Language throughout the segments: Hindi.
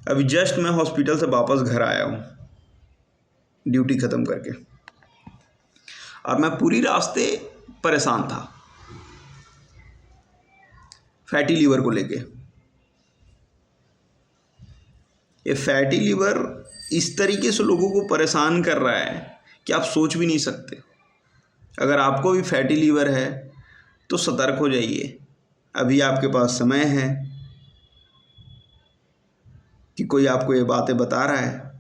अभी जस्ट मैं हॉस्पिटल से वापस घर आया हूँ ड्यूटी ख़त्म करके, और मैं पूरी रास्ते परेशान था फैटी लीवर को लेके। ये फैटी लीवर इस तरीके से लोगों को परेशान कर रहा है कि आप सोच भी नहीं सकते। अगर आपको भी फैटी लीवर है तो सतर्क हो जाइए, अभी आपके पास समय है कि कोई आपको ये बातें बता रहा है,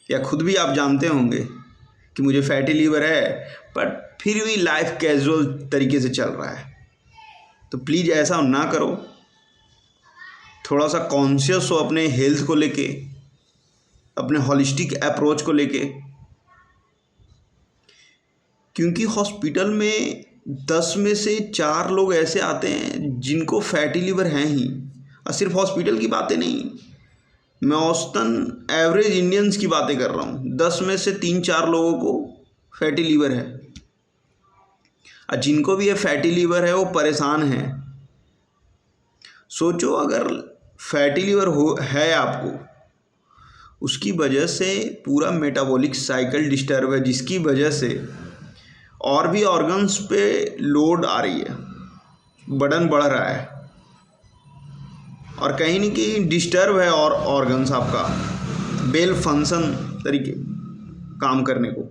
या खुद भी आप जानते होंगे कि मुझे फैटी लीवर है बट फिर भी लाइफ कैजुअल तरीके से चल रहा है। तो प्लीज़ ऐसा ना करो, थोड़ा सा कॉन्शियस हो अपने हेल्थ को लेके, अपने हॉलिस्टिक अप्रोच को लेके, क्योंकि हॉस्पिटल में 10 में से 4 लोग ऐसे आते हैं जिनको फैटी लीवर हैं ही। और सिर्फ हॉस्पिटल की बातें नहीं, मैं औसतन एवरेज इंडियंस की बातें कर रहा हूँ। 10 में से 3-4 लोगों को फैटी लीवर है, और जिनको भी ये फैटी लीवर है वो परेशान हैं। सोचो, अगर फैटी लीवर है आपको, उसकी वजह से पूरा मेटाबॉलिक साइकिल डिस्टर्ब है, जिसकी वजह से और भी ऑर्गन्स पे लोड आ रही है, बर्डन बढ़ रहा है, और कहीं न कहीं डिस्टर्ब है और ऑर्गन्स आपका बेल फंक्शन तरीके काम करने को।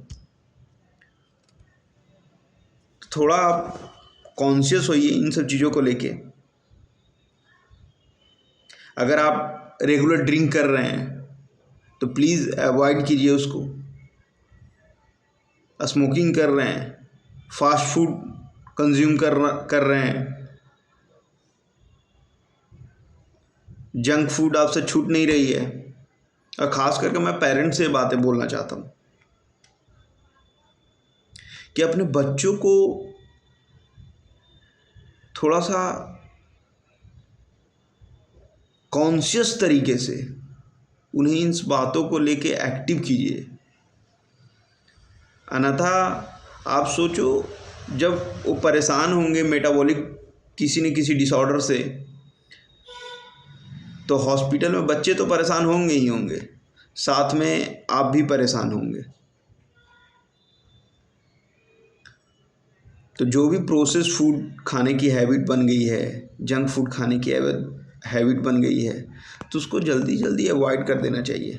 थोड़ा आप कॉन्शियस होइए इन सब चीज़ों को लेके। अगर आप रेगुलर ड्रिंक कर रहे हैं तो प्लीज़ अवॉइड कीजिए उसको। स्मोकिंग कर रहे हैं, फास्ट फूड कंज्यूम कर रहे हैं, जंक फूड आपसे छूट नहीं रही है। और ख़ास करके मैं पेरेंट्स से बातें बोलना चाहता हूँ कि अपने बच्चों को थोड़ा सा कॉन्शियस तरीके से उन्हें इन बातों को लेके एक्टिव कीजिए। अन्यथा आप सोचो, जब वो परेशान होंगे मेटाबॉलिक किसी न किसी डिसऑर्डर से, तो हॉस्पिटल में बच्चे तो परेशान होंगे ही होंगे, साथ में आप भी परेशान होंगे। तो जो भी प्रोसेस फूड खाने की हैबिट बन गई है, जंक फूड खाने की हैबिट बन गई है, तो उसको जल्दी जल्दी अवॉइड कर देना चाहिए।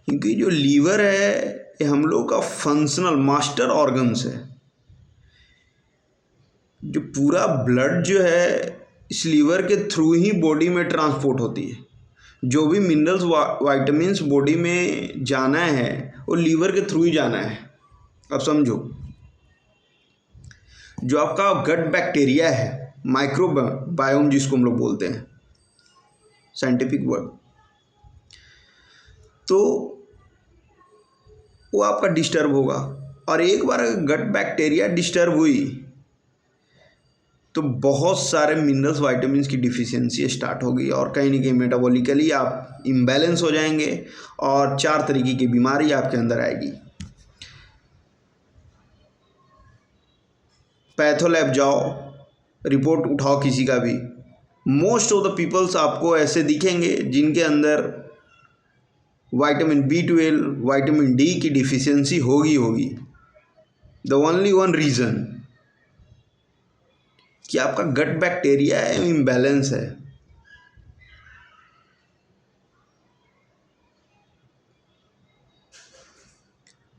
क्योंकि जो लीवर है ये हम लोग का फंक्शनल मास्टर ऑर्गन्स है। जो पूरा ब्लड जो है इस लीवर के थ्रू ही बॉडी में ट्रांसपोर्ट होती है। जो भी मिनरल्स वाइटामिन्स बॉडी में जाना है वो लीवर के थ्रू ही जाना है। अब समझो, जो आपका गट बैक्टीरिया है, माइक्रोबायोम जिसको हम लोग बोलते हैं साइंटिफिक वर्ड, तो वो आपका डिस्टर्ब होगा। और एक बार अगर गट बैक्टीरिया डिस्टर्ब हुई तो बहुत सारे मिनरल्स वाइटामिन्स की डिफिशियंसी स्टार्ट होगी, और कहीं ना कहीं मेटाबॉलिकली आप इम्बैलेंस हो जाएंगे, और 4 तरीके की बीमारी आपके अंदर आएगी। पैथोलैब जाओ, रिपोर्ट उठाओ किसी का भी, मोस्ट ऑफ द पीपल्स आपको ऐसे दिखेंगे जिनके अंदर विटामिन B12, विटामिन D की डिफिशियंसी होगी। द ओनली वन रीज़न कि आपका गट बैक्टीरिया है इम्बैलेंस है।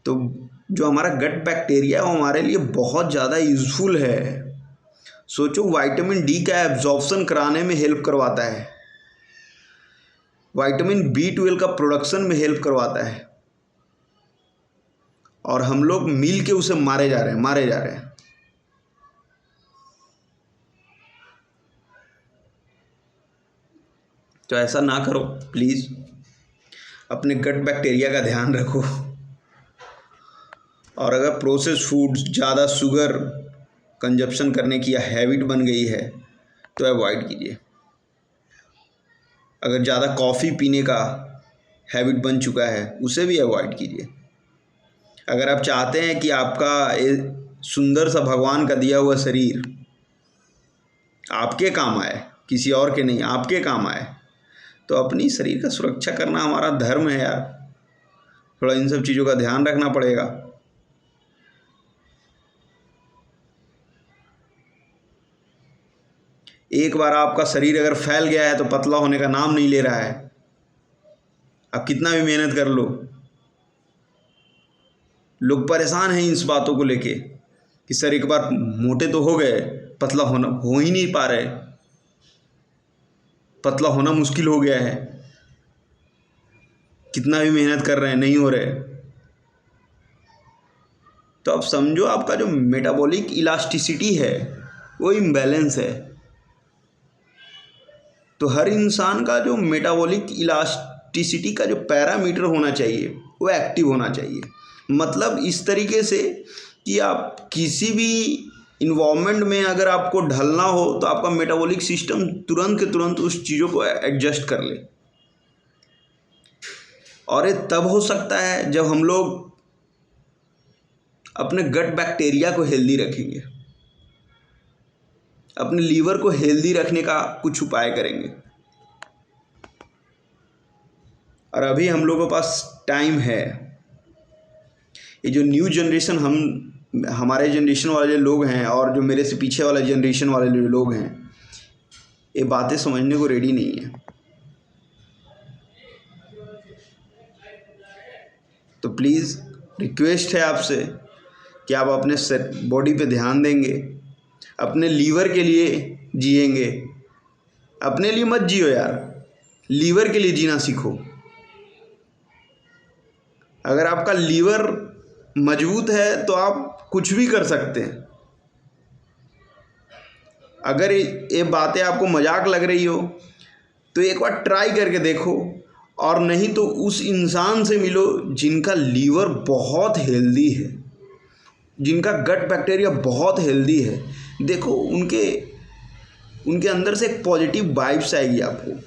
तो जो हमारा गट बैक्टीरिया है वो हमारे लिए बहुत ज़्यादा यूज़फुल है। सोचो, विटामिन D का एब्जॉर्प्शन कराने में हेल्प करवाता है, विटामिन B12 का प्रोडक्शन में हेल्प करवाता है, और हम लोग मिल के उसे मारे जा रहे हैं। तो ऐसा ना करो प्लीज़, अपने गट बैक्टीरिया का ध्यान रखो। और अगर प्रोसेस फूड्स, ज़्यादा शुगर कंजप्शन करने की हैबिट बन गई है तो अवॉइड कीजिए। अगर ज़्यादा कॉफ़ी पीने का हैबिट बन चुका है उसे भी अवॉइड कीजिए। अगर आप चाहते हैं कि आपका सुंदर सा भगवान का दिया हुआ शरीर आपके काम आए, किसी और के नहीं, आपके काम आए। तो अपनी शरीर का सुरक्षा करना हमारा धर्म है यार, थोड़ा इन सब चीज़ों का ध्यान रखना पड़ेगा। एक बार आपका शरीर अगर फैल गया है तो पतला होने का नाम नहीं ले रहा है। आप कितना भी मेहनत कर लो, लोग परेशान हैं इस बातों को लेके कि सर एक बार मोटे तो हो गए, पतला होना हो ही नहीं पा रहे, पतला होना मुश्किल हो गया है, कितना भी मेहनत कर रहे हैं नहीं हो रहे। तो अब समझो आपका जो मेटाबॉलिक इलास्टिसिटी है वो इम्बैलेंस है। तो हर इंसान का जो मेटाबॉलिक इलास्टिसिटी का जो पैरामीटर होना चाहिए वो एक्टिव होना चाहिए। मतलब इस तरीके से कि आप किसी भी इन्वायरमेंट में अगर आपको ढलना हो तो आपका मेटाबॉलिक सिस्टम तुरंत के तुरंत उस चीज़ों को एडजस्ट कर ले। और ये तब हो सकता है जब हम लोग अपने गट बैक्टीरिया को हेल्दी रखेंगे, अपने लीवर को हेल्दी रखने का कुछ उपाय करेंगे। और अभी हम लोगों के पास टाइम है। ये जो न्यू जनरेशन हमारे जनरेशन वाले जो लोग हैं और जो मेरे से पीछे वाले जनरेशन वाले जो लोग हैं, ये बातें समझने को रेडी नहीं है। तो प्लीज़ रिक्वेस्ट है आपसे कि आप अपने बॉडी पे ध्यान देंगे, अपने लीवर के लिए जिएंगे। अपने लिए मत जियो यार, लीवर के लिए जीना सीखो। अगर आपका लीवर मजबूत है तो आप कुछ भी कर सकते हैं। अगर ये बातें आपको मजाक लग रही हो तो एक बार ट्राई करके देखो, और नहीं तो उस इंसान से मिलो जिनका लीवर बहुत हेल्दी है, जिनका गट बैक्टीरिया बहुत हेल्दी है। देखो उनके अंदर से एक पॉजिटिव वाइब्स आएगी आपको।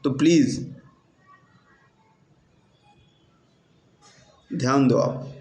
तो प्लीज़ ध्यान दो आप।